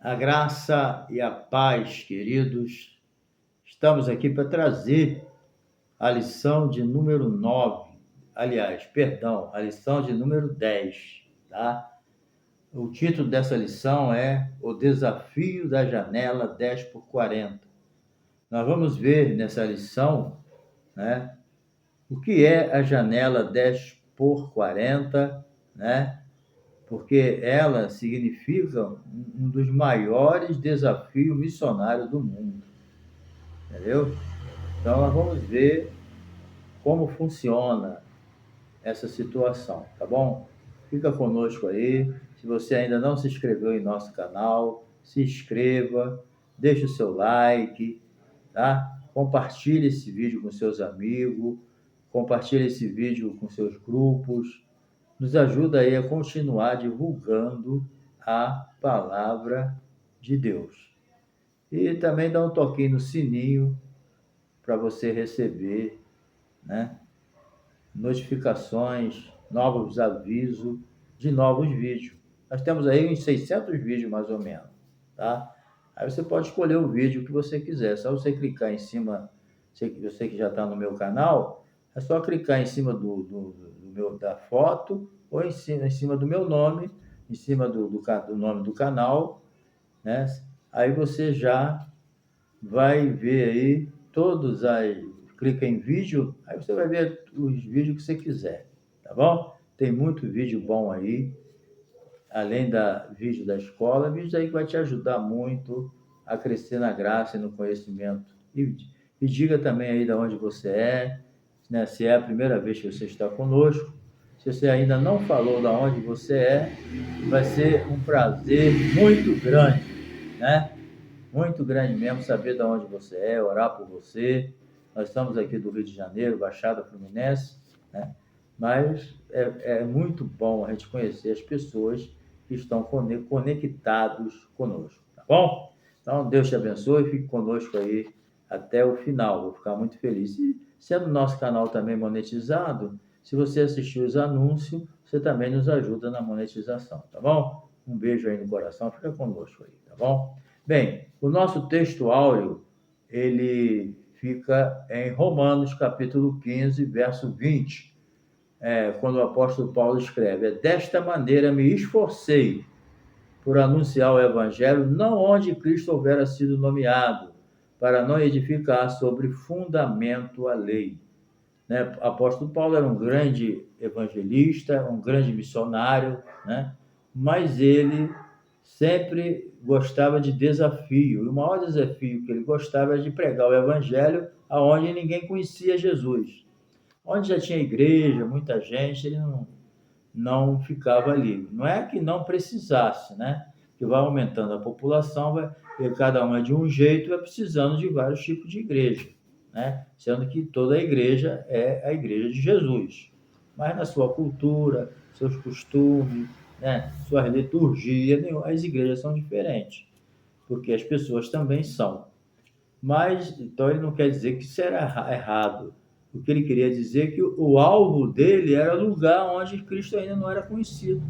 A graça e a paz, queridos. Estamos aqui para trazer a lição de número 9. Aliás, perdão, a lição de número 10, tá? O título dessa lição é O Desafio da Janela 10 por 40. Nós vamos ver nessa lição, né, o que é a janela 10 por 40, né? Porque ela significa um dos maiores desafios missionários do mundo, entendeu? Então, nós vamos ver como funciona essa situação, tá bom? Fica conosco aí. Se você ainda não se inscreveu em nosso canal, se inscreva, deixe o seu like, tá? Compartilhe esse vídeo com seus amigos, compartilhe esse vídeo com seus grupos. Nos ajuda aí a continuar divulgando a palavra de Deus. E também dá um toquinho no sininho para você receber, né, notificações, novos avisos de novos vídeos. Nós temos aí uns 600 vídeos mais ou menos, tá? Aí você pode escolher o vídeo que você quiser. Só você clicar em cima, você que já está no meu canal, é só clicar em cima da foto ou em cima do meu nome, em cima do nome do canal, né? Aí você já vai ver aí todos as... Clica em vídeo, aí você vai ver os vídeos que você quiser, tá bom? Tem muito vídeo bom aí, além da vídeo da escola, vídeos aí que vai te ajudar muito a crescer na graça e no conhecimento. E diga também aí de onde você é, né? Se é a primeira vez que você está conosco. Se você ainda não falou de onde você é, vai ser um prazer muito grande, né? Muito grande mesmo saber de onde você é, orar por você. Nós estamos aqui do Rio de Janeiro, Baixada Fluminense, né? Mas é muito bom a gente conhecer as pessoas que estão conectados conosco, tá bom? Então, Deus te abençoe e fique conosco aí até o final. Vou ficar muito feliz. E sendo nosso canal também monetizado, se você assistir os anúncios, você também nos ajuda na monetização, tá bom? Um beijo aí no coração, fica conosco aí, tá bom? Bem, o nosso texto áureo, ele fica em Romanos, capítulo 15, verso 20, quando o apóstolo Paulo escreve: desta maneira me esforcei por anunciar o evangelho, não onde Cristo houvera sido nomeado, para não edificar sobre fundamento a lei. Né? O apóstolo Paulo era um grande evangelista, um grande missionário, né? Mas ele sempre gostava de desafio. E o maior desafio que ele gostava era de pregar o evangelho aonde ninguém conhecia Jesus. Onde já tinha igreja, muita gente, ele não ficava ali. Não é que não precisasse, né? Que vai aumentando a população, e cada um é de um jeito, vai precisando de vários tipos de igreja, né? Sendo que toda a igreja é a igreja de Jesus. Mas na sua cultura, seus costumes, né, sua liturgia, as igrejas são diferentes, porque as pessoas também são. Mas, então, ele não quer dizer que isso era errado. O que ele queria dizer é que o alvo dele era lugar onde Cristo ainda não era conhecido,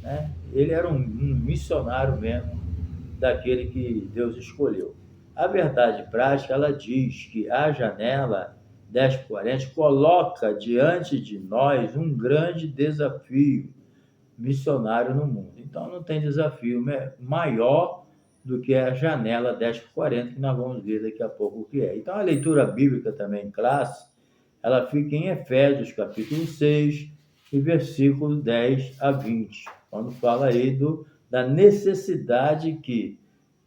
né? Ele era um missionário mesmo, daquele que Deus escolheu. A verdade prática, ela diz que a janela 1040 coloca diante de nós um grande desafio missionário no mundo. Então, não tem desafio maior do que a janela 10 por 40, que nós vamos ver daqui a pouco o que é. Então, a leitura bíblica também em classe, ela fica em Efésios, capítulo 6, e versículo 10 a 20, quando fala aí da necessidade que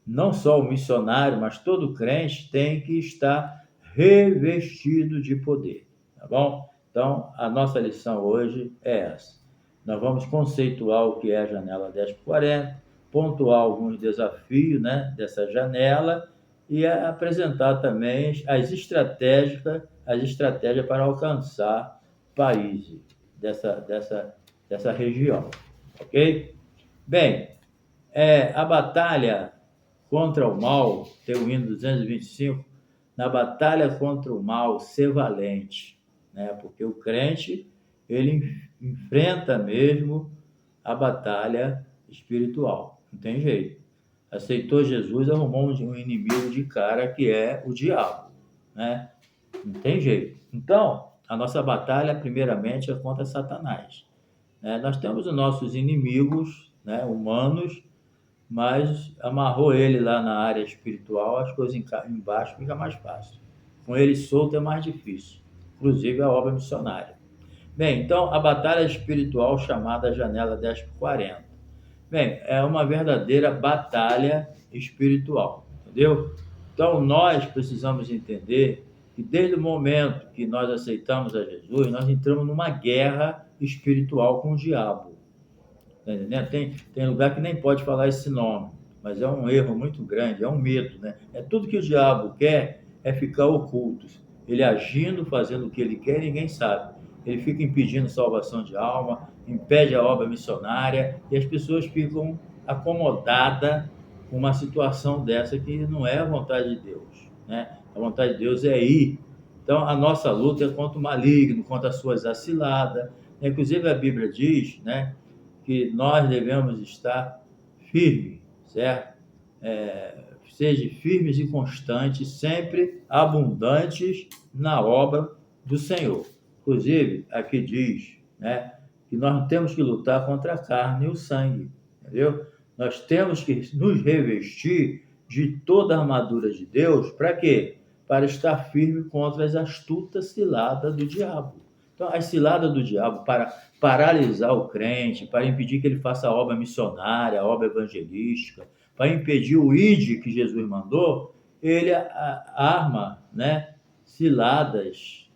não só o missionário, mas todo crente tem que estar revestido de poder, tá bom? Então, a nossa lição hoje é essa. Nós vamos conceituar o que é a janela 10 por 40, pontuar alguns desafios, né, dessa janela e apresentar também as estratégias para alcançar países dessa região, ok? Bem, a batalha contra o mal, tem o hino 225, na batalha contra o mal, ser valente, né? Porque o crente, ele enfrenta mesmo a batalha espiritual, não tem jeito. aceitou Jesus, arrumou um inimigo de cara que é o diabo, né? Não tem jeito. Então, a nossa batalha, primeiramente, é contra Satanás, né? Nós temos os nossos inimigos, né, humanos, mas amarrou ele lá na área espiritual, as coisas embaixo fica mais fácil. Com ele solto é mais difícil, inclusive a obra missionária. Bem, então a batalha espiritual chamada Janela 10 por 40. Bem, é uma verdadeira batalha espiritual, entendeu? Então nós precisamos entender que desde o momento que nós aceitamos a Jesus, nós entramos numa guerra espiritual com o diabo. Tá entendendo? Tem lugar que nem pode falar esse nome, mas é um erro muito grande, é um medo, né? É tudo que o diabo quer é ficar oculto. Ele agindo, fazendo o que ele quer, ninguém sabe. Ele fica impedindo salvação de alma, impede a obra missionária e as pessoas ficam acomodadas com uma situação dessa que não é a vontade de Deus, né? A vontade de Deus é ir. Então, a nossa luta é contra o maligno, contra as suas aciladas. Inclusive, a Bíblia diz, né, que nós devemos estar firmes, certo? Sejam firmes e constantes, sempre abundantes na obra do Senhor. Inclusive, aqui diz, né, que nós temos que lutar contra a carne e o sangue, entendeu? Nós temos que nos revestir de toda a armadura de Deus, para quê? Para estar firme contra as astutas ciladas do diabo. Então, as ciladas do diabo para paralisar o crente, para impedir que ele faça a obra missionária, a obra evangelística, para impedir o ID que Jesus mandou, ele arma, né, ciladas,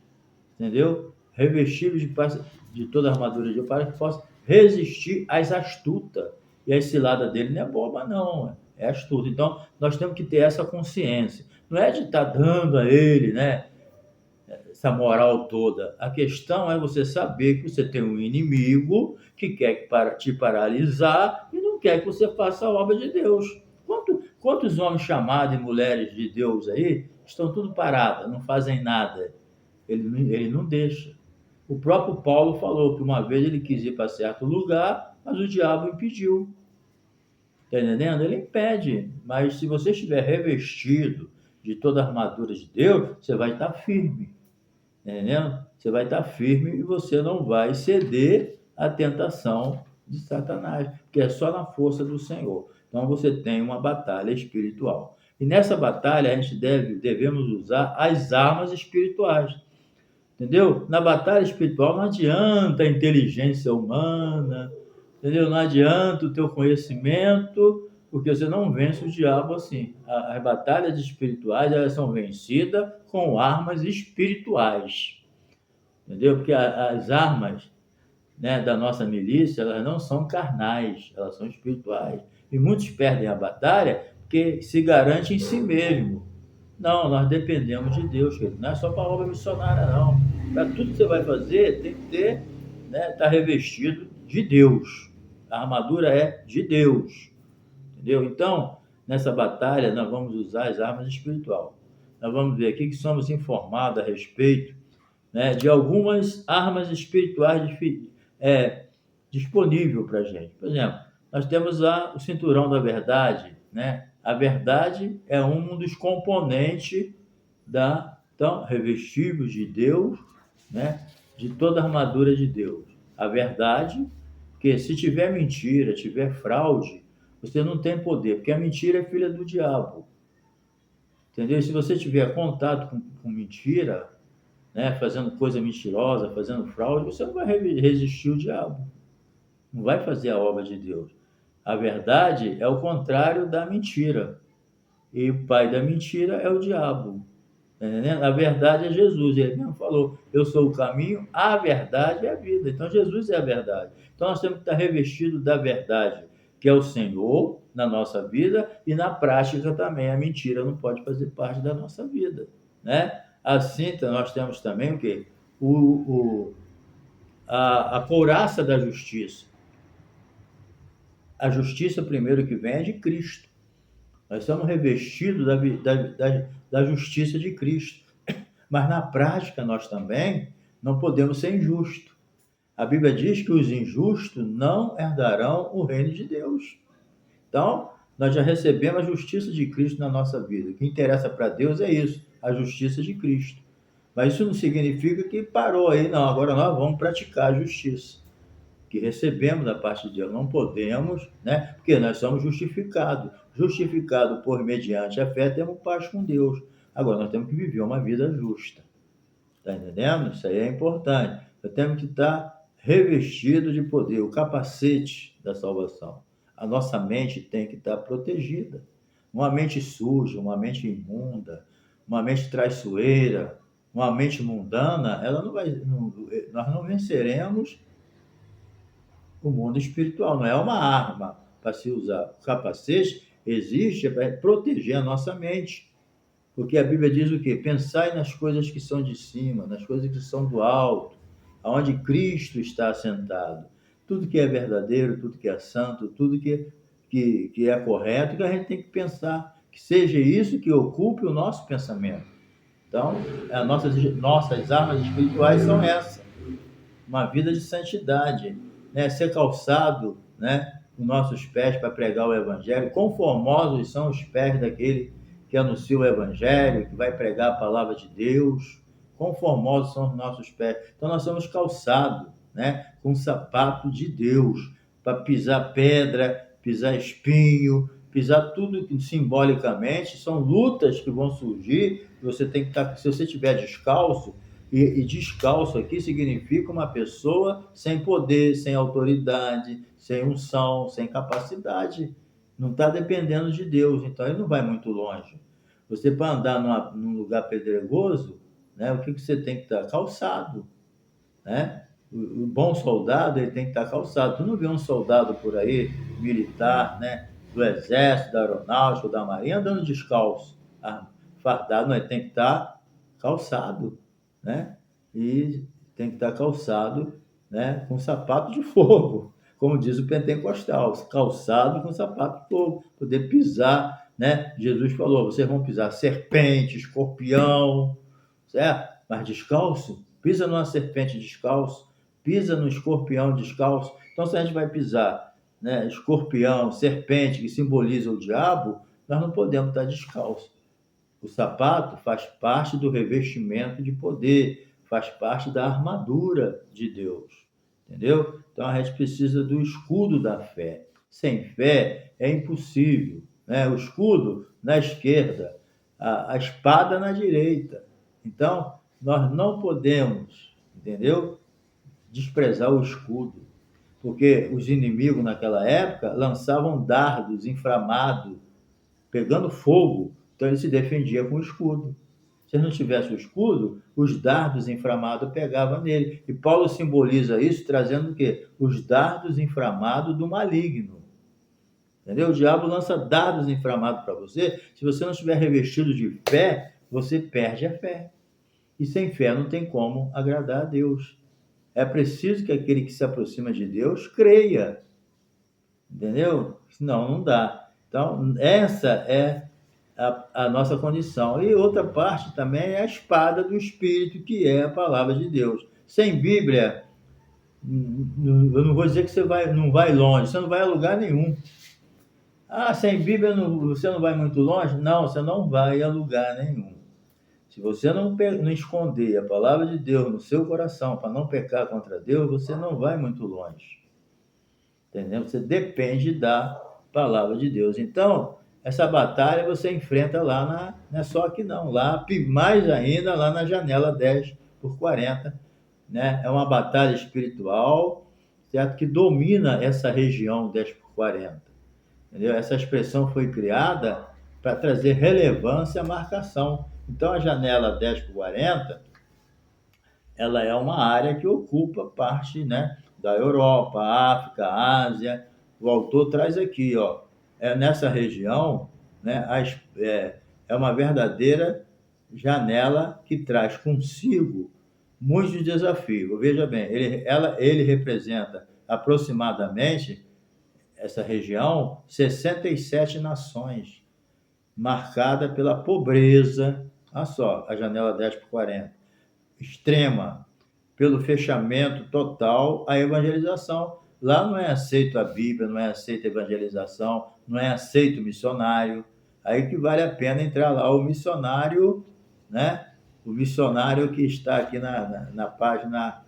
entendeu? Revestidos de toda a armadura de Deus para que possa resistir às astutas. E a cilada dele não é boba, não, é astuta. Então, nós temos que ter essa consciência. Não é de estar dando a ele, né, essa moral toda. A questão é você saber que você tem um inimigo que quer te paralisar e não quer que você faça a obra de Deus. Quantos homens chamados e mulheres de Deus aí estão tudo parados, não fazem nada? Ele não deixa. O próprio Paulo falou que uma vez ele quis ir para certo lugar, mas o diabo impediu. Está entendendo? Ele impede. Mas se você estiver revestido de toda a armadura de Deus, você vai estar firme. Entendeu? Você vai estar firme e você não vai ceder à tentação de Satanás, porque é só na força do Senhor. Então você tem uma batalha espiritual. E nessa batalha a gente devemos usar as armas espirituais. Entendeu? Na batalha espiritual não adianta a inteligência humana, entendeu? Não adianta o teu conhecimento, porque você não vence o diabo assim. As batalhas espirituais, elas são vencidas com armas espirituais, entendeu? Porque as armas, né, da nossa milícia, elas não são carnais, elas são espirituais. E muitos perdem a batalha porque se garante em si mesmo. Não, nós dependemos de Deus, querido. Não é só para a obra missionária, não. Para tudo que você vai fazer, tem que ter, né, estar revestido de Deus. A armadura é de Deus, entendeu? Então, nessa batalha, nós vamos usar as armas espirituais. Nós vamos ver aqui que somos informados a respeito, né, de algumas armas espirituais disponíveis para a gente. Por exemplo, nós temos o cinturão da verdade, né? A verdade é um dos componentes então, revestivos de Deus, né? De toda a armadura de Deus. A verdade, que se tiver mentira, tiver fraude, você não tem poder, porque a mentira é filha do diabo. Entendeu? Se você tiver contato com mentira, né, fazendo coisa mentirosa, fazendo fraude, você não vai resistir o diabo. Não vai fazer a obra de Deus. A verdade é o contrário da mentira. E o pai da mentira é o diabo. Entendeu? A verdade é Jesus. Ele mesmo falou, eu sou o caminho, a verdade e a vida. Então, Jesus é a verdade. Então, nós temos que estar revestidos da verdade, que é o Senhor na nossa vida, e na prática também a mentira não pode fazer parte da nossa vida, né? Assim, nós temos também o quê? A couraça da justiça. A justiça primeiro que vem é de Cristo. Nós somos revestidos da justiça de Cristo. Mas na prática nós também não podemos ser injustos. A Bíblia diz que os injustos não herdarão o reino de Deus. Então, Nós já recebemos a justiça de Cristo na nossa vida. O que interessa para Deus é isso, a justiça de Cristo. Mas isso não significa que parou aí, não. Agora nós vamos praticar a justiça que recebemos da parte de Deus. Não podemos, né? Porque nós somos justificados. Justificados por mediante a fé, temos paz com Deus. Agora nós temos que viver uma vida justa. Está entendendo? Isso aí é importante. Nós temos que estar revestido de poder, o capacete da salvação. A nossa mente tem que estar protegida. Uma mente suja, uma mente imunda, uma mente traiçoeira, uma mente mundana, ela não vai, nós não venceremos o mundo espiritual. Não é uma arma para se usar. O capacete existe para proteger a nossa mente. Porque a Bíblia diz o quê? Pensai nas coisas que são de cima, nas coisas que são do alto, aonde Cristo está assentado. Tudo que é verdadeiro, tudo que é santo, tudo que é correto, que a gente tem que pensar, que seja isso que ocupe o nosso pensamento. Então, nossas armas espirituais são essas. Uma vida de santidade, né? Ser calçado, né? Os nossos pés para pregar o Evangelho. Conformosos são os pés daquele que anuncia o Evangelho, que vai pregar a palavra de Deus. Conformosos são os nossos pés. Então nós somos calçados, né? Com o sapato de Deus, para pisar pedra, pisar espinho, pisar tudo que simbolicamente são lutas que vão surgir. Você tem que estar, se você estiver descalço, e descalço aqui significa uma pessoa sem poder, sem autoridade, sem unção, sem capacidade. Não está dependendo de Deus, então ele não vai muito longe. Você, para andar num lugar pedregoso, né, o que você tem que estar? Calçado. Né? O bom soldado ele tem que estar calçado. Tu não vê um soldado por aí, militar, né, do exército, da aeronáutica, da marinha, andando descalço, fardado, não, ele tem que estar calçado, né? E tem que estar calçado, né, com sapato de fogo, como diz o pentecostal, calçado com sapato de fogo, poder pisar, né? Jesus falou, vocês vão pisar serpente, escorpião, certo? Mas descalço, pisa numa serpente descalço, pisa no escorpião descalço. Então, se a gente vai pisar, né, escorpião, serpente, que simboliza o diabo, nós não podemos estar descalço. O sapato faz parte do revestimento de poder, faz parte da armadura de Deus, entendeu? Então, a gente precisa do escudo da fé. Sem fé é impossível, né? O escudo na esquerda, a espada na direita. Então, nós não podemos, entendeu? Desprezar o escudo, porque os inimigos naquela época lançavam dardos inflamados, pegando fogo, então ele se defendia com o escudo. Se não tivesse o escudo, os dardos inflamados pegavam nele. E Paulo simboliza isso trazendo o quê? Os dardos inflamados do maligno. Entendeu? O diabo lança dardos inflamados para você. Se você não estiver revestido de fé, você perde a fé. E sem fé não tem como agradar a Deus. É preciso que aquele que se aproxima de Deus creia. Entendeu? Senão não dá. Então, essa é a nossa condição. E outra parte também é a espada do Espírito, que é a palavra de Deus. Sem Bíblia, eu não vou dizer que você não vai longe, você não vai a lugar nenhum. Ah, sem Bíblia você não vai muito longe? Não, você não vai a lugar nenhum. Se você não esconder a palavra de Deus no seu coração para não pecar contra Deus, você não vai muito longe. Entendeu? Você depende da palavra de Deus. Então, essa batalha você enfrenta lá não é só aqui não, lá, mais ainda, lá na janela 10x40, né? É uma batalha espiritual, certo? Que domina essa região 10x40. Entendeu? Essa expressão foi criada para trazer relevância à marcação. Então, a janela 10x40, ela é uma área que ocupa parte, né, da Europa, África, Ásia. O autor traz aqui, ó, nessa região, né, é uma verdadeira janela que traz consigo muitos desafios. Veja bem, ele representa aproximadamente essa região 67 nações, marcada pela pobreza. Olha só, a janela 10x40 extrema, pelo fechamento total à evangelização. lá não é aceito a Bíblia, não é aceito a evangelização, não é aceito o missionário. Aí que vale a pena entrar lá, o missionário, né? O missionário que está aqui na página,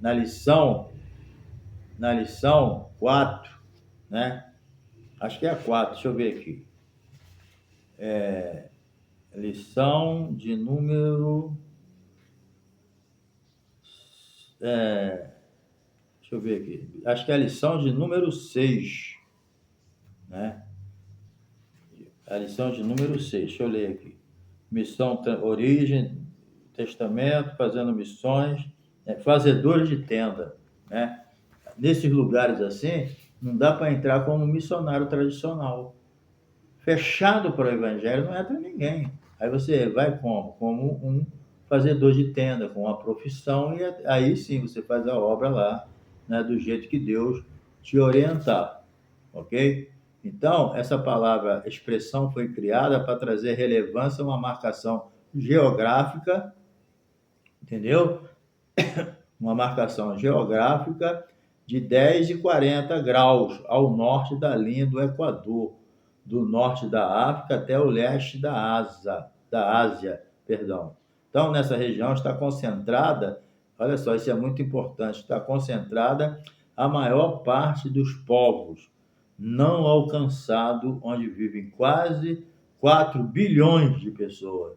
na lição 4, né? Acho que é a 4, deixa eu ver aqui. Lição de número... deixa eu ver aqui. Acho que é a lição de número 6, né? A lição de número 6, deixa eu ler aqui. Missão, origem, testamento, fazendo missões, fazedores de tenda, né? Nesses lugares assim, não dá para entrar como missionário tradicional. Fechado para o evangelho, não entra ninguém. Aí você vai como? Como um fazedor de tenda, com uma profissão, e aí sim você faz a obra lá, né, do jeito que Deus te orientar, ok? Então, essa palavra, expressão, foi criada para trazer relevância a uma marcação geográfica, entendeu? Uma marcação geográfica de 10 e 40 graus ao norte da linha do Equador, do norte da África até o leste da Ásia. Então, nessa região está concentrada, olha só, isso é muito importante, está concentrada a maior parte dos povos não alcançado, onde vivem quase 4 bilhões de pessoas.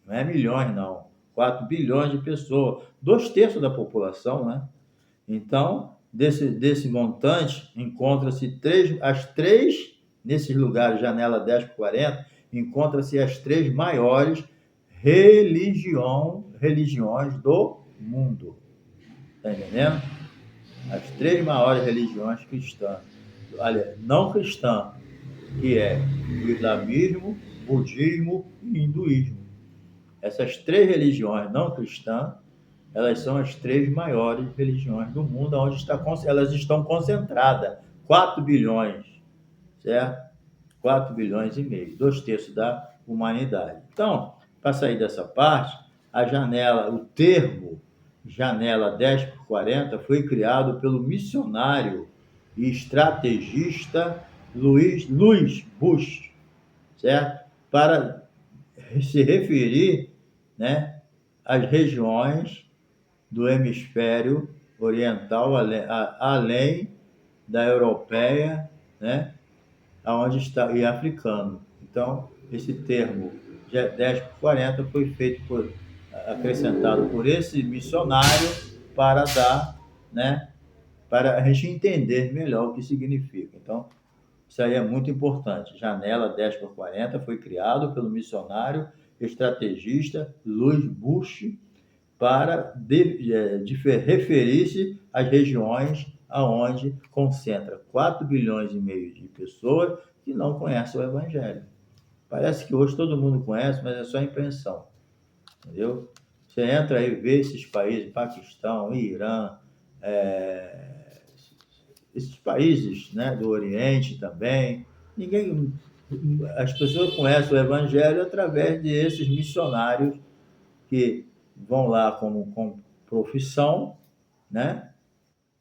Não é milhões, não. 4 bilhões de pessoas. 2/3 da população, né? Então, desse montante, encontra-se nesses lugares, janela 10 por 40, encontra-se as 3 maiores religiões do mundo. Está entendendo? As 3 maiores religiões cristãs. Olha, não cristã, que é o islamismo, budismo e hinduísmo. Essas 3 religiões não cristãs, elas são as 3 maiores religiões do mundo, onde elas estão concentradas. 4 bilhões, certo? 4 bilhões e meio, 2/3 da humanidade. Então, para sair dessa parte, o termo janela 10 por 40 foi criado pelo missionário e estrategista Louis Bush, certo? Para se referir, né, às regiões do hemisfério oriental, além da europeia, né, aonde está, e africano. Então, esse termo 10 por 40 foi acrescentado por esse missionário para dar, né, para a gente entender melhor o que significa. Então, isso aí é muito importante. Janela 10 por 40 foi criado pelo missionário estrategista Louis Bush para referir-se às regiões aonde concentra 4 bilhões e meio de pessoas que não conhecem o Evangelho. Parece que hoje todo mundo conhece, mas é só impressão, entendeu? Você entra aí e vê esses países, Paquistão, Irã, esses países, né, do Oriente também, as pessoas conhecem o Evangelho através desses missionários que vão lá com profissão, né,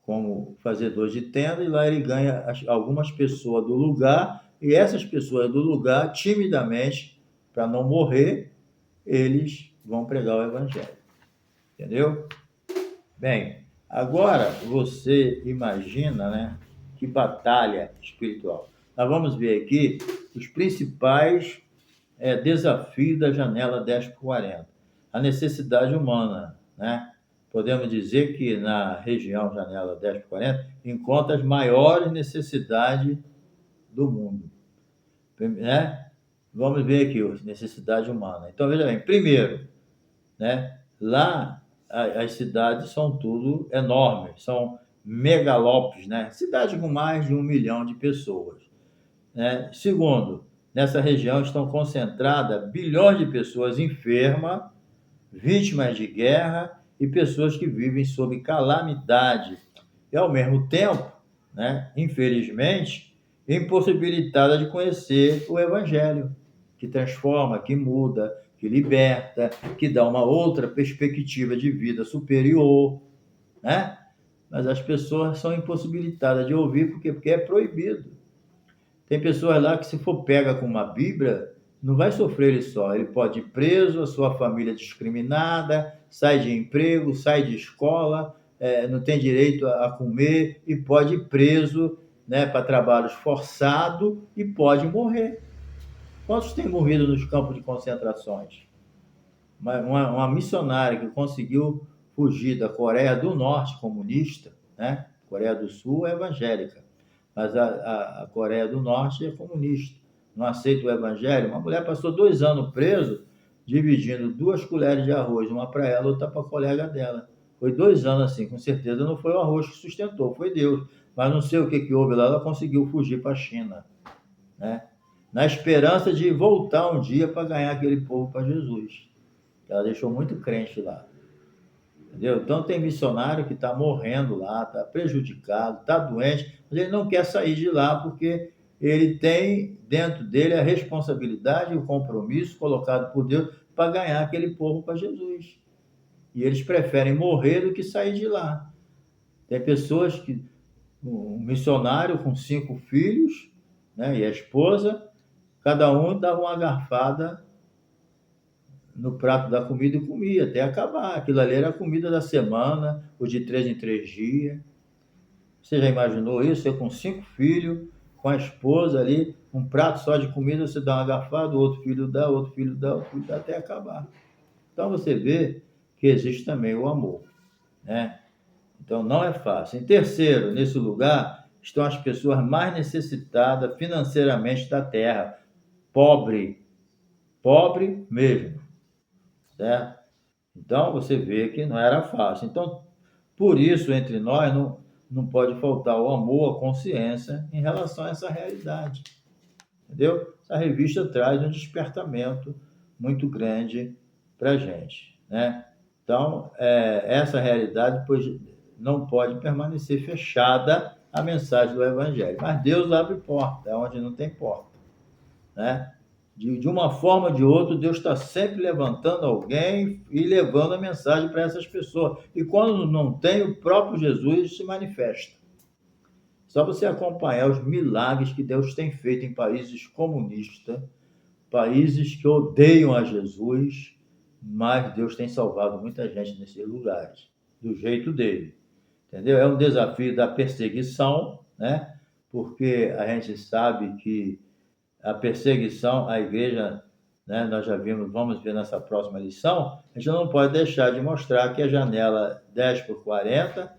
como fazedor de tenda, e lá ele ganha algumas pessoas do lugar, e essas pessoas do lugar, timidamente, para não morrer, eles vão pregar o Evangelho. Entendeu? Bem, agora você imagina, né, que batalha espiritual. Nós vamos ver aqui os principais desafios da janela 10 por 40. A necessidade humana, né? Podemos dizer que na região janela 10 por 40 encontra as maiores necessidades do mundo, né? Vamos ver aqui a necessidade humana. Então, veja bem, primeiro, né, lá as cidades são tudo enormes, são megalópolis, né? Cidades com mais de 1 milhão de pessoas, né? Segundo, nessa região estão concentradas bilhões de pessoas enfermas, vítimas de guerra e pessoas que vivem sob calamidade e, ao mesmo tempo, né, infelizmente, impossibilitada de conhecer o Evangelho, que transforma, que muda, que liberta, que dá uma outra perspectiva de vida superior, né? mas as pessoas são impossibilitadas de ouvir, porque é proibido. Tem pessoas lá que, se for pega com uma Bíblia, não vai sofrer ele só. Ele pode ir preso, a sua família discriminada, sai de emprego, sai de escola, não tem direito a comer e pode ir preso, né, para trabalhos forçados e pode morrer. Quantos têm morrido nos campos de concentrações? Uma missionária que conseguiu fugir da Coreia do Norte comunista, né? Coreia do Sul é evangélica, mas a Coreia do Norte é comunista, não aceita o evangelho. Uma mulher passou 2 anos preso, dividindo 2 colheres de arroz, uma para ela, outra para a colega dela. Foi 2 anos assim, com certeza não foi o arroz que sustentou, foi Deus. Mas não sei o que houve lá, ela conseguiu fugir para a China, né? Na esperança de voltar um dia para ganhar aquele povo para Jesus. Ela deixou muito crente lá. Entendeu? Então tem missionário que está morrendo lá, está prejudicado, está doente, mas ele não quer sair de lá porque ele tem dentro dele a responsabilidade e o compromisso colocado por Deus para ganhar aquele povo para Jesus. E eles preferem morrer do que sair de lá. Tem pessoas que, um missionário com 5 filhos, né, e a esposa, cada um dava uma garfada no prato da comida e comia até acabar. Aquilo ali era a comida da semana, ou de 3 em 3 dias. Você já imaginou isso? Você com 5 filhos, com a esposa ali, um prato só de comida, você dá uma garfada, o outro filho dá, outro filho dá, outro filho dá, até acabar. Então você vê que existe também o amor, né? Então não é fácil. Em terceiro, nesse lugar, estão as pessoas mais necessitadas financeiramente da terra. Pobre, pobre mesmo, certo? Então, você vê que não era fácil. Então, por isso, entre nós, não pode faltar o amor, a consciência em relação a essa realidade. Entendeu? Essa revista traz um despertamento muito grande para a gente, né? Então, essa realidade pois, não pode permanecer fechada à mensagem do Evangelho. Mas Deus abre porta, onde não tem porta, né? De uma forma ou de outra, Deus está sempre levantando alguém e levando a mensagem para essas pessoas. E quando não tem, o próprio Jesus se manifesta. Só você acompanhar os milagres que Deus tem feito em países comunistas, países que odeiam a Jesus, mas Deus tem salvado muita gente nesses lugares, do jeito dele. Entendeu? É um desafio da perseguição, né? Porque a gente sabe que a perseguição à igreja, né, nós já vimos, vamos ver nessa próxima lição, a gente não pode deixar de mostrar que a janela 10x40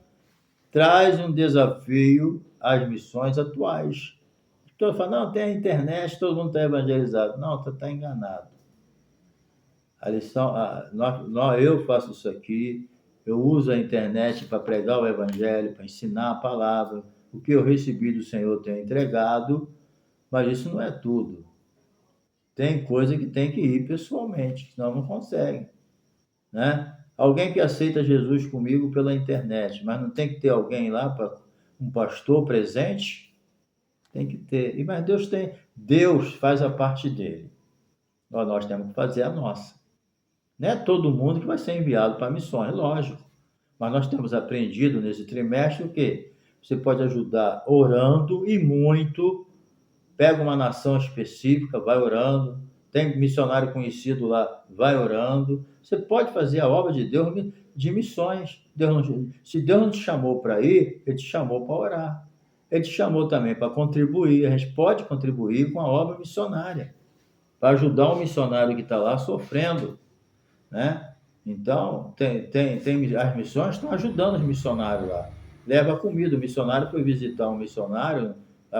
traz um desafio às missões atuais. Todo fala, não, tem a internet, todo mundo está evangelizado. Não, está enganado. A lição, eu faço isso aqui, eu uso a internet para pregar o evangelho, para ensinar a palavra, o que eu recebi do Senhor eu tenho entregado, mas isso não é tudo. Tem coisa que tem que ir pessoalmente, senão não consegue, né? Alguém que aceita Jesus comigo pela internet, mas não tem que ter alguém lá, para um pastor presente? Tem que ter. Mas Deus faz a parte dele. Nós temos que fazer a nossa. Não é todo mundo que vai ser enviado para missões, lógico. Mas nós temos aprendido nesse trimestre o quê? Você pode ajudar orando e muito. Pega uma nação específica, vai orando. Tem missionário conhecido lá, vai orando. Você pode fazer a obra de Deus de missões. Se Deus não te chamou para ir, Ele te chamou para orar. Ele te chamou também para contribuir. A gente pode contribuir com a obra missionária, para ajudar um missionário que está lá sofrendo, né? Então, as missões estão ajudando os missionários lá. Leva comida. O missionário foi visitar um missionário,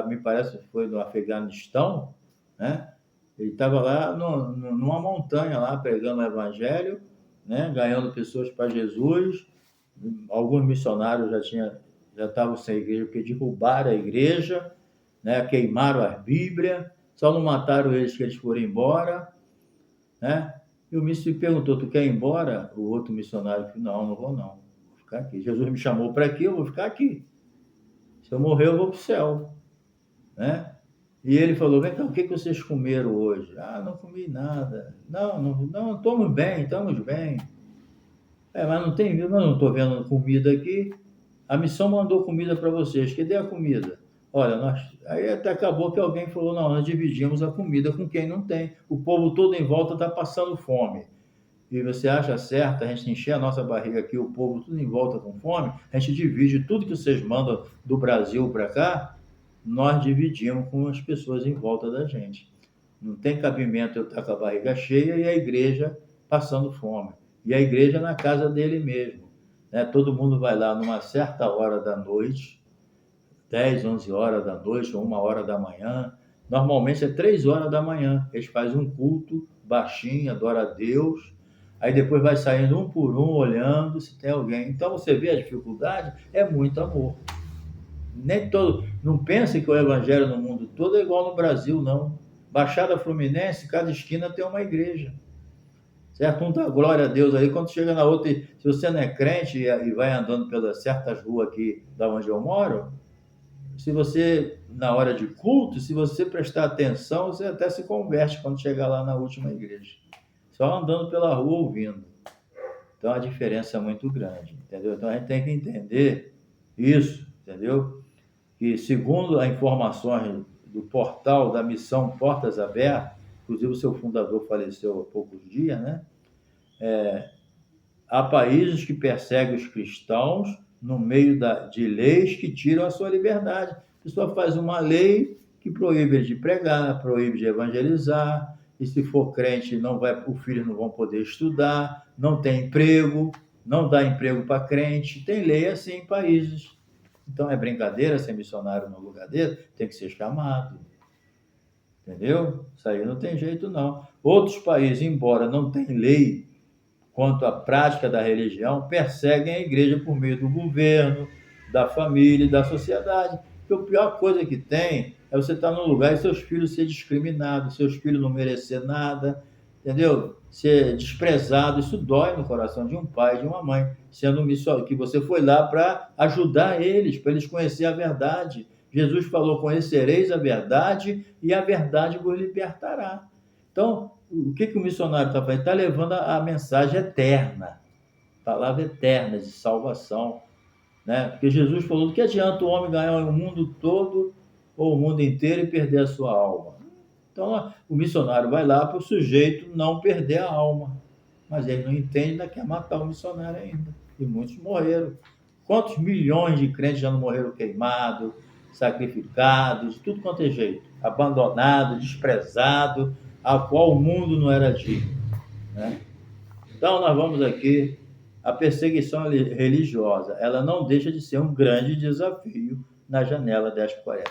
me parece que foi no Afeganistão, né? Ele estava lá numa montanha lá, pregando o evangelho, né? Ganhando pessoas para Jesus. Alguns missionários já estavam sem igreja, porque derrubaram a igreja, né? Queimaram as Bíblias, só não mataram eles que eles foram embora, né? E o missionário perguntou, tu quer ir embora? O outro missionário falou, não vou não, vou ficar aqui. Jesus me chamou para aqui, eu vou ficar aqui. Se eu morrer, eu vou para o céu, né? E ele falou, vem cá, o que vocês comeram hoje? Não comi nada. Não, estamos bem. Mas não estou vendo comida aqui. a missão mandou comida para vocês, cadê a comida? Olha, aí até acabou que alguém falou, não, nós dividimos a comida com quem não tem. O povo todo em volta está passando fome. E você acha certo a gente encher a nossa barriga aqui, o povo tudo em volta com fome, a gente divide tudo que vocês mandam do Brasil para cá, nós dividimos com as pessoas em volta da gente. Não tem cabimento eu estar com a barriga cheia e a igreja passando fome. E a igreja na casa dele mesmo. Né? Todo mundo vai lá numa certa hora da noite, 10, 11 horas da noite ou 1 hora da manhã. Normalmente é 3 horas da manhã. Eles fazem um culto baixinho, adora a Deus. Aí depois vai saindo um por um, olhando se tem alguém. Então você vê a dificuldade, é muito amor. Nem todo, não pense que o evangelho no mundo todo é igual no Brasil, não. Baixada Fluminense, cada esquina tem uma igreja. Certo? Um dá glória a Deus aí, quando chega na outra, se você não é crente e vai andando pelas certas ruas aqui da onde eu moro, se você, na hora de culto, se você prestar atenção, você até se converte quando chegar lá na última igreja. Só andando pela rua ouvindo. Então a diferença é muito grande, entendeu? Então a gente tem que entender isso, entendeu? Que segundo as informações do portal da missão Portas Abertas, inclusive o seu fundador faleceu há poucos dias, né? Há países que perseguem os cristãos no meio de leis que tiram a sua liberdade. A pessoa faz uma lei que proíbe de pregar, proíbe de evangelizar, e se for crente, os filhos não vão poder estudar, não tem emprego, não dá emprego para crente. Tem lei assim em países. Então é brincadeira ser missionário no lugar dele, tem que ser chamado. Entendeu? Isso aí não tem jeito, não. Outros países, embora não tenham lei quanto à prática da religião, perseguem a igreja por meio do governo, da família e da sociedade. Porque a pior coisa que tem é você estar num lugar e seus filhos serem discriminados, seus filhos não merecer nada, entendeu? Ser desprezado, isso dói no coração de um pai, de uma mãe, sendo missionário, que você foi lá para ajudar eles, para eles conhecer a verdade. Jesus falou, conhecereis a verdade e a verdade vos libertará. Então, o que o missionário está fazendo? Está levando a mensagem eterna, palavra eterna de salvação. Né? Porque Jesus falou, do que adianta o homem ganhar o mundo todo ou o mundo inteiro e perder a sua alma? Então, o missionário vai lá para o sujeito não perder a alma. Mas ele não entende, ainda quer matar o missionário ainda. E muitos morreram. Quantos milhões de crentes já não morreram queimados, sacrificados, de tudo quanto é jeito, abandonado, desprezado, a qual o mundo não era digno. Né? Então, nós vamos aqui, a perseguição religiosa, ela não deixa de ser um grande desafio na janela 1040.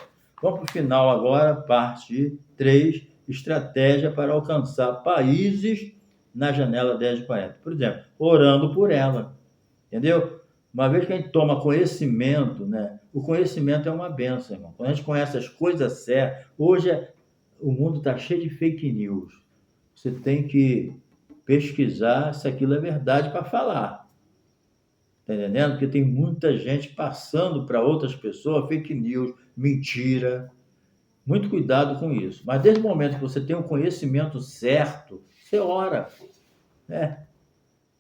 Vamos para o final agora, parte 3, estratégia para alcançar países na janela 1040. Por exemplo, orando por ela, entendeu? Uma vez que a gente toma conhecimento, né? O conhecimento é uma benção, irmão. Quando a gente conhece as coisas certas, hoje o mundo está cheio de fake news. Você tem que pesquisar se aquilo é verdade para falar. Está entendendo? Porque tem muita gente passando para outras pessoas fake news, mentira. Muito cuidado com isso. Mas desde o momento que você tem o conhecimento certo, você ora. Né?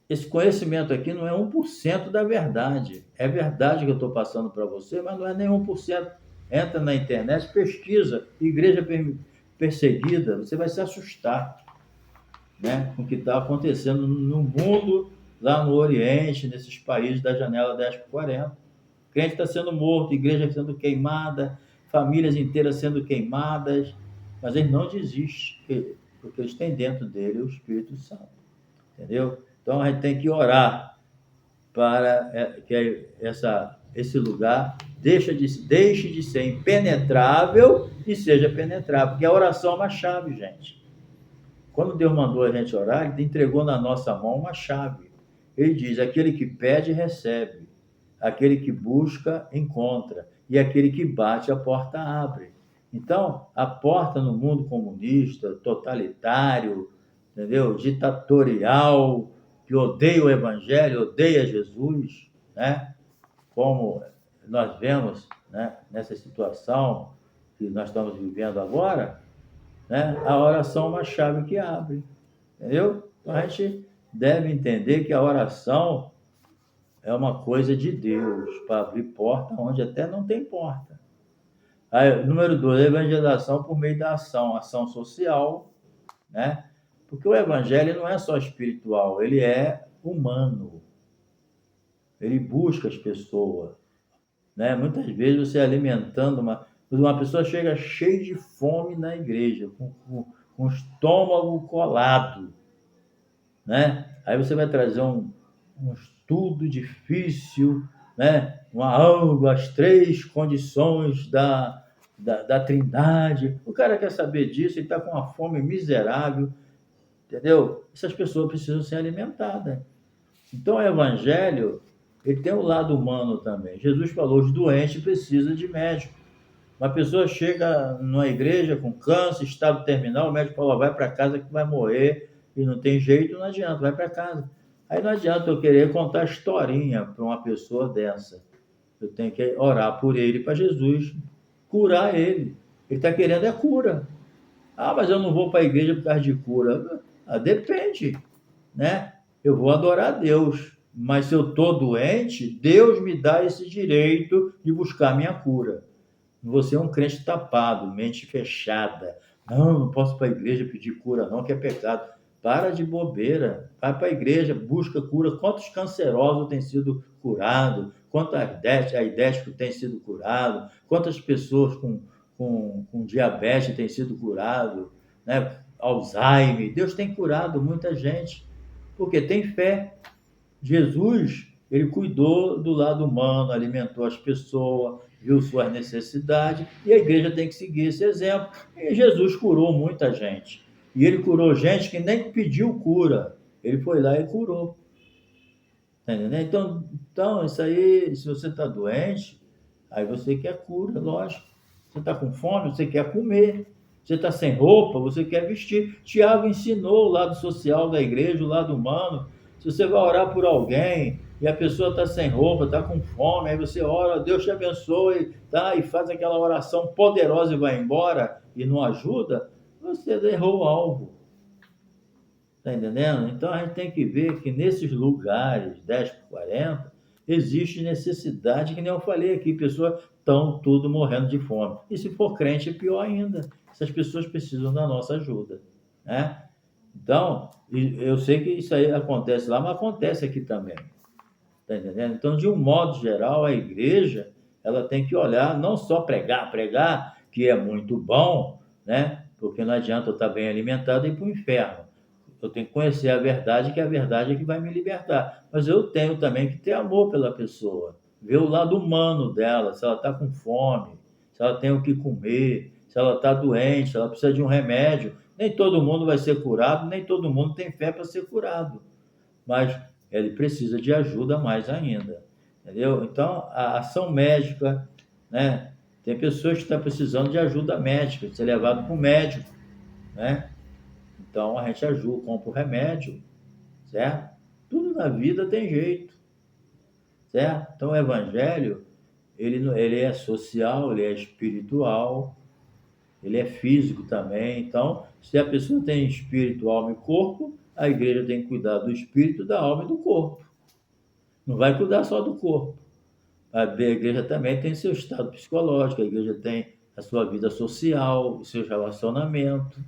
Esse conhecimento aqui não é 1% da verdade. É verdade que eu estou passando para você, mas não é nem 1%. Entra na internet, pesquisa, igreja perseguida, você vai se assustar, né, com o que está acontecendo no mundo, lá no Oriente, nesses países da janela 1040. Crente está sendo morto, igreja sendo queimada, famílias inteiras sendo queimadas, mas eles não desistem, porque eles têm dentro dele o Espírito Santo. Entendeu? Então a gente tem que orar para que esse lugar deixe de ser impenetrável e seja penetrável, porque a oração é uma chave, gente. Quando Deus mandou a gente orar, Ele entregou na nossa mão uma chave. Ele diz, aquele que pede, recebe. Aquele que busca, encontra. E aquele que bate, a porta abre. Então, a porta no mundo comunista, totalitário, entendeu? Ditatorial, que odeia o Evangelho, odeia Jesus, né? Como nós vemos, né, nessa situação que nós estamos vivendo agora, né? A oração é uma chave que abre, entendeu? Então a gente deve entender que a oração é uma coisa de Deus, para abrir porta onde até não tem porta. Aí, número 2, a evangelização por meio da ação social, né? Porque o evangelho não é só espiritual, ele é humano. Ele busca as pessoas, né? Muitas vezes você alimentando uma pessoa chega cheia de fome na igreja, com o estômago colado, né? Aí você vai trazer um estudo difícil, né? As 3 condições da Trindade. O cara quer saber disso, ele está com uma fome miserável, entendeu? Essas pessoas precisam ser alimentadas. Então, o evangelho, ele tem um lado humano também. Jesus falou, os doentes precisam de médico. Uma pessoa chega numa igreja com câncer, estado terminal, o médico fala, vai para casa que vai morrer, e não tem jeito, não adianta, vai para casa. Aí não adianta eu querer contar historinha para uma pessoa dessa. Eu tenho que orar por ele, para Jesus curar ele. Ele está querendo é cura. Mas eu não vou para a igreja por causa de cura. Depende, né? Eu vou adorar a Deus, mas se eu estou doente, Deus me dá esse direito de buscar minha cura. Você é um crente tapado, mente fechada. Não posso ir para a igreja pedir cura não, que é pecado. Para de bobeira, vai para a igreja, busca cura. Quantos cancerosos têm sido curados? Quantos aidéticos têm sido curados? Quantas pessoas com diabetes têm sido curadas? Né? Alzheimer. Deus tem curado muita gente, porque tem fé. Jesus, ele cuidou do lado humano, alimentou as pessoas, viu suas necessidades, e a igreja tem que seguir esse exemplo. E Jesus curou muita gente. E ele curou gente que nem pediu cura. Ele foi lá e curou. Tá entendendo? Então, isso aí, se você está doente, aí você quer cura, lógico. Você está com fome, você quer comer. Você está sem roupa, você quer vestir. Tiago ensinou o lado social da igreja, o lado humano. Se você vai orar por alguém e a pessoa está sem roupa, está com fome, aí você ora, Deus te abençoe, tá? E faz aquela oração poderosa e vai embora e não ajuda, você errou o alvo. Está entendendo? Então a gente tem que ver que nesses lugares 10 por 40 existe necessidade, que nem eu falei aqui, pessoas estão tudo morrendo de fome. E se for crente é pior ainda. Essas pessoas precisam da nossa ajuda, né? Então, eu sei que isso aí acontece lá, mas acontece aqui também. Está entendendo? Então, de um modo geral, a igreja ela tem que olhar, não só pregar, que é muito bom, né? Porque não adianta eu estar bem alimentado e ir para o inferno. Eu tenho que conhecer a verdade, que a verdade é que vai me libertar. Mas eu tenho também que ter amor pela pessoa, ver o lado humano dela, se ela está com fome, se ela tem o que comer, se ela está doente, se ela precisa de um remédio. Nem todo mundo vai ser curado, nem todo mundo tem fé para ser curado. Mas ele precisa de ajuda mais ainda, entendeu? Então, a ação médica, né? Tem pessoas que estão precisando de ajuda médica, de ser levado para o médico, né? Então, a gente ajuda, compra o remédio, certo? Tudo na vida tem jeito, certo? Então, o evangelho, ele é social, ele é espiritual, ele é físico também. Então, se a pessoa tem espírito, alma e corpo, a igreja tem que cuidar do espírito, da alma e do corpo. Não vai cuidar só do corpo. A igreja também tem seu estado psicológico, a igreja tem a sua vida social, os seus relacionamentos.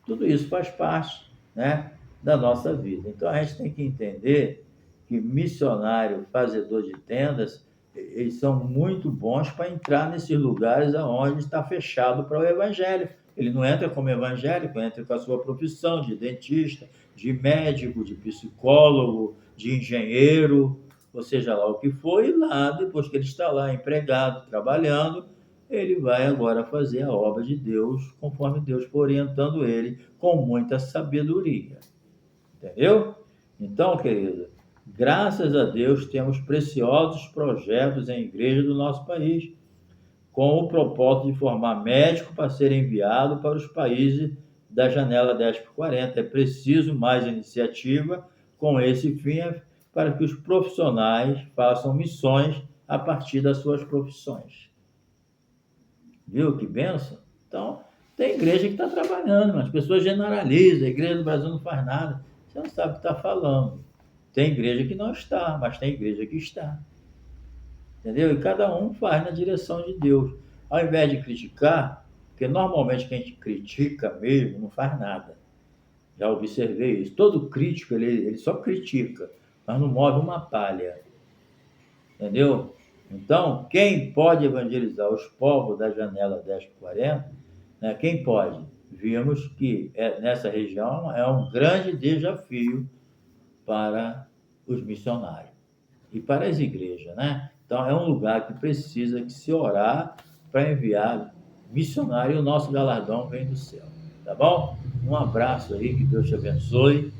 Tudo isso faz parte, né, da nossa vida. Então, a gente tem que entender que missionário, fazedor de tendas, eles são muito bons para entrar nesses lugares onde está fechado para o evangelho. Ele não entra como evangélico, entra com a sua profissão de dentista, de médico, de psicólogo, de engenheiro, ou seja lá o que for, e lá, depois que ele está lá empregado, trabalhando, ele vai agora fazer a obra de Deus, conforme Deus for orientando ele, com muita sabedoria. Entendeu? Então, querido, graças a Deus temos preciosos projetos em igreja do nosso país, com o propósito de formar médicos para serem enviados para os países da janela 10 por 40. É preciso mais iniciativa com esse fim, para que os profissionais façam missões a partir das suas profissões. Viu que benção? Então, tem igreja que está trabalhando, mas as pessoas generalizam, a igreja do Brasil não faz nada. Você não sabe o que está falando. Tem igreja que não está, mas tem igreja que está. Entendeu? E cada um faz na direção de Deus. Ao invés de criticar, porque normalmente quem critica mesmo não faz nada. Já observei isso. Todo crítico, ele só critica, mas não move uma palha. Entendeu? Então, quem pode evangelizar os povos da janela 10 por 40, né? Quem pode? Vimos que nessa região é um grande desafio para os missionários e para as igrejas, né? Então, é um lugar que precisa que se orar para enviar missionário e o nosso galardão vem do céu, tá bom? Um abraço aí, que Deus te abençoe.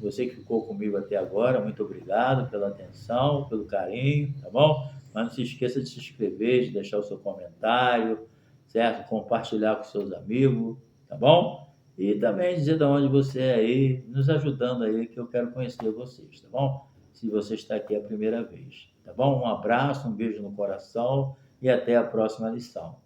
Você que ficou comigo até agora, muito obrigado pela atenção, pelo carinho, tá bom? Mas não se esqueça de se inscrever, de deixar o seu comentário, certo? Compartilhar com seus amigos, tá bom? E também dizer de onde você é aí, nos ajudando aí, que eu quero conhecer vocês, tá bom? Se você está aqui a primeira vez, tá bom? Um abraço, um beijo no coração e até a próxima lição.